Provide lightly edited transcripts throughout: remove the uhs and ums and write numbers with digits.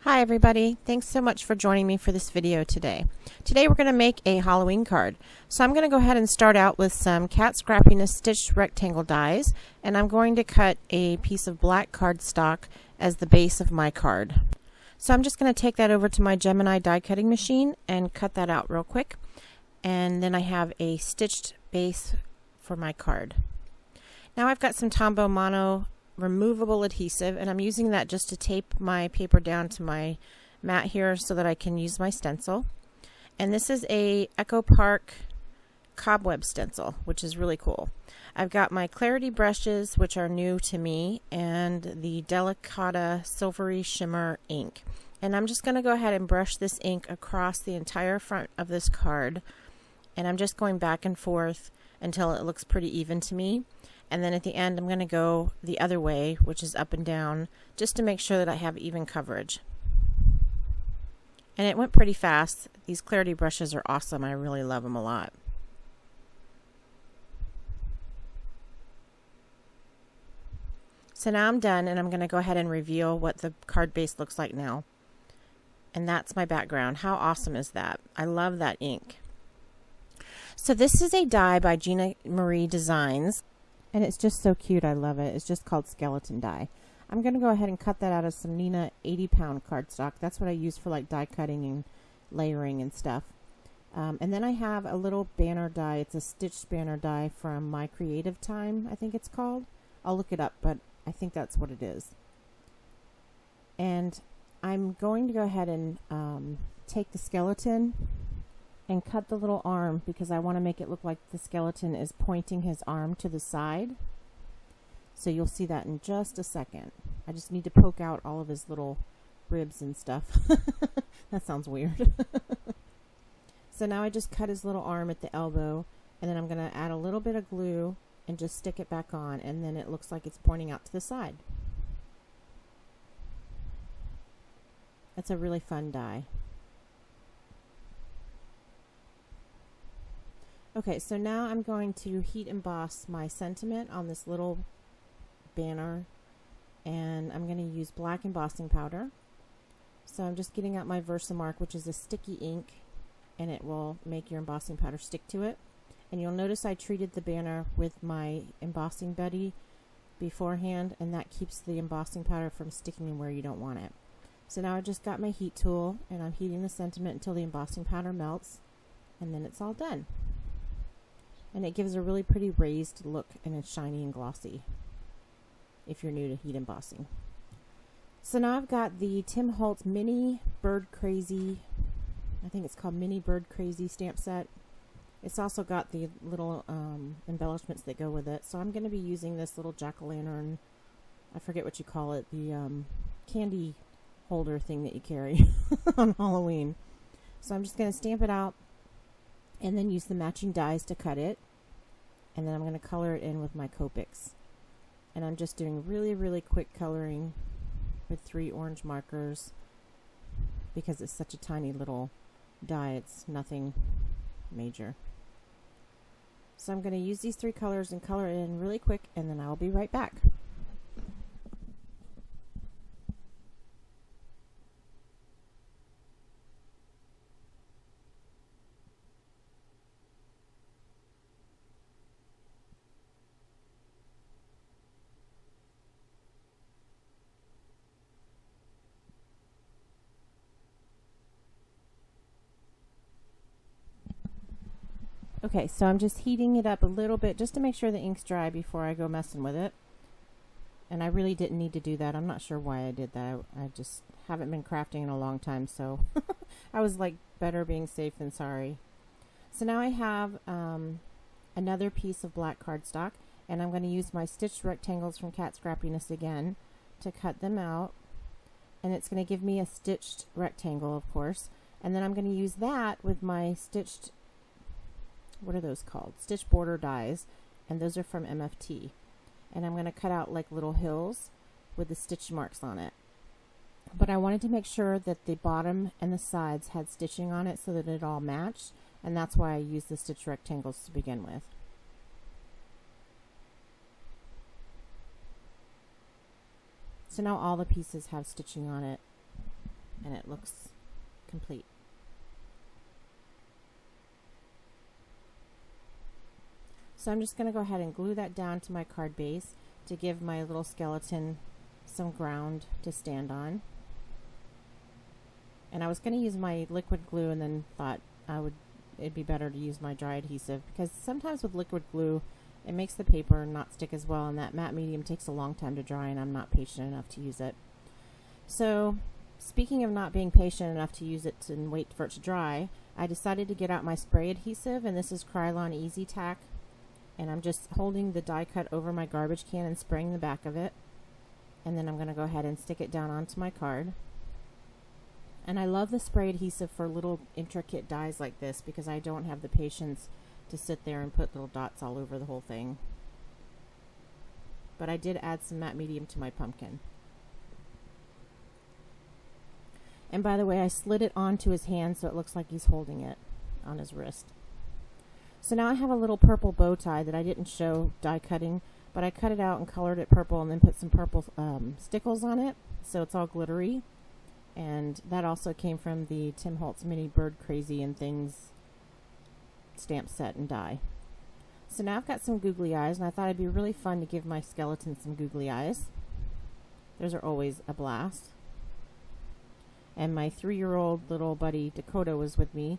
Hi everybody, thanks so much for joining me for this video today. Today we're going to make a Halloween card. So I'm going to go ahead and start out with some Cat Scrappiness stitched rectangle dies, and I'm going to cut a piece of black cardstock as the base of my card. So I'm just going to take that over to my Gemini die cutting machine and cut that out real quick, and then I have a stitched base for my card. Now I've got some Tombow Mono removable adhesive, and I'm using that just to tape my paper down to my mat here so that I can use my stencil. And this is a Echo Park cobweb stencil, which is really cool. I've got my Clarity brushes, which are new to me, and the Delicata Silvery Shimmer ink. And I'm just going to go ahead and brush this ink across the entire front of this card, and I'm just going back and forth until it looks pretty even to me. And then at the end I'm going to go the other way, which is up and down, just to make sure that I have even coverage. And it went pretty fast. These Clarity brushes are awesome. I really love them a lot. So now I'm done, and I'm going to go ahead and reveal what the card base looks like now. And that's my background. How awesome is that? I love that ink. So this is a die by Gina Marie Designs. And it's just so cute. I love it. It's just called Skeleton Die. I'm going to go ahead and cut that out of some Nina 80-pound cardstock. That's what I use for like die cutting and layering and stuff. And then I have a little banner die. It's a stitched banner die from My Creative Time, I think it's called. I'll look it up, but I think that's what it is. And I'm going to go ahead and take the skeleton and cut the little arm, because I want to make it look like the skeleton is pointing his arm to the side. So you'll see that in just a second. I just need to poke out all of his little ribs and stuff. That sounds weird. So now I just cut his little arm at the elbow, and then I'm going to add a little bit of glue and just stick it back on, and then it looks like it's pointing out to the side. That's a really fun die. Okay, so now I'm going to heat emboss my sentiment on this little banner, and I'm going to use black embossing powder. So I'm just getting out my Versamark, which is a sticky ink, and it will make your embossing powder stick to it. And you'll notice I treated the banner with my embossing buddy beforehand, and that keeps the embossing powder from sticking in where you don't want it. So now I just got my heat tool, and I'm heating the sentiment until the embossing powder melts, and then it's all done. And it gives a really pretty raised look, and it's shiny and glossy if you're new to heat embossing. So now I've got the Tim Holtz Mini Bird Crazy, I think it's called Mini Bird Crazy stamp set. It's also got the little embellishments that go with it. So I'm going to be using this little jack-o'-lantern, I forget what you call it, the candy holder thing that you carry on Halloween. So I'm just going to stamp it out, and then use the matching dies to cut it, and then I'm going to color it in with my Copics. And I'm just doing really quick coloring with 3 orange markers, because it's such a tiny little die. It's nothing major. So I'm going to use these 3 colors and color it in really quick, and then I'll be right back. Okay, so I'm just heating it up a little bit just to make sure the ink's dry before I go messing with it. And I really didn't need to do that. I'm not sure why I did that. I just haven't been crafting in a long time, so I was like, better being safe than sorry. So now I have another piece of black cardstock, and I'm going to use my stitched rectangles from Cat Scrappiness again to cut them out. And it's going to give me a stitched rectangle, of course. And then I'm going to use that with my stitched, what are those called? Stitch border dies, and those are from MFT. And I'm going to cut out like little hills with the stitch marks on it. But I wanted to make sure that the bottom and the sides had stitching on it so that it all matched, and that's why I used the stitch rectangles to begin with. So now all the pieces have stitching on it. and it looks complete. So I'm just going to go ahead and glue that down to my card base to give my little skeleton some ground to stand on. And I was going to use my liquid glue and then thought it'd be better to use my dry adhesive, because sometimes with liquid glue it makes the paper not stick as well, and that matte medium takes a long time to dry and I'm not patient enough to use it. So speaking of not being patient enough to use it and wait for it to dry, I decided to get out my spray adhesive, and this is Krylon Easy Tack, and I'm just holding the die cut over my garbage can and spraying the back of it, and then I'm going to go ahead and stick it down onto my card. And I love the spray adhesive for little intricate dies like this, because I don't have the patience to sit there and put little dots all over the whole thing. But I did add some matte medium to my pumpkin. And by the way, I slid it onto his hand so it looks like he's holding it on his wrist. So now I have a little purple bow tie that I didn't show die cutting, but I cut it out and colored it purple and then put some purple stickles on it so it's all glittery. And that also came from the Tim Holtz Mini Bird Crazy and Things stamp set and die. So now I've got some googly eyes, and I thought it'd be really fun to give my skeleton some googly eyes. Those are always a blast. And my 3-year-old little buddy Dakota was with me,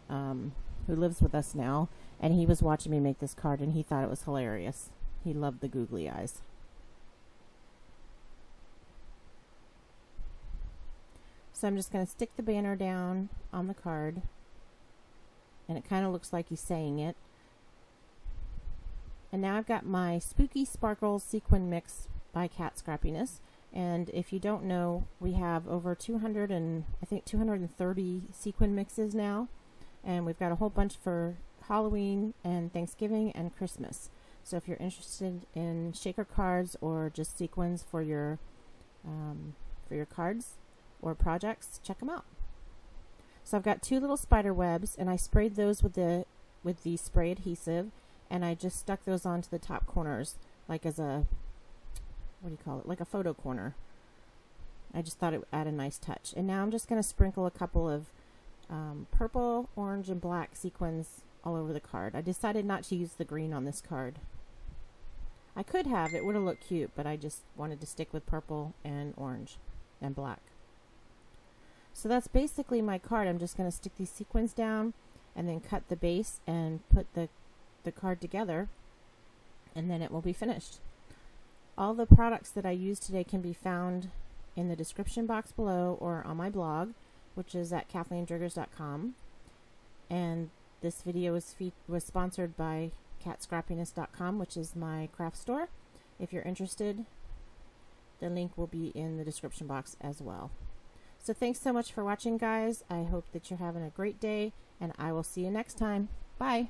who lives with us now, and he was watching me make this card and he thought it was hilarious. He loved the googly eyes. So I'm just going to stick the banner down on the card, and it kind of looks like he's saying it. And now I've got my Spooky Sparkles Sequin Mix by Cat Scrappiness. And if you don't know, we have over 230 sequin mixes now, and we've got a whole bunch for Halloween and Thanksgiving and Christmas. So if you're interested in shaker cards or just sequins for your cards or projects, check them out. So I've got 2 little spider webs, and I sprayed those with the spray adhesive, and I just stuck those onto the top corners like as a, what do you call it, like a photo corner. I just thought it would add a nice touch. And now I'm just going to sprinkle a couple of purple, orange, and black sequins all over the card. I decided not to use the green on this card. I could have, it would have looked cute, but I just wanted to stick with purple and orange and black. So that's basically my card. I'm just going to stick these sequins down and then cut the base and put the card together, and then it will be finished. All the products that I used today can be found in the description box below or on my blog, which is at KathleenDriggers.com. And this video was sponsored by CatScrappiness.com, which is my craft store. If you're interested, the link will be in the description box as well. So thanks so much for watching, guys. I hope that you're having a great day, and I will see you next time. Bye.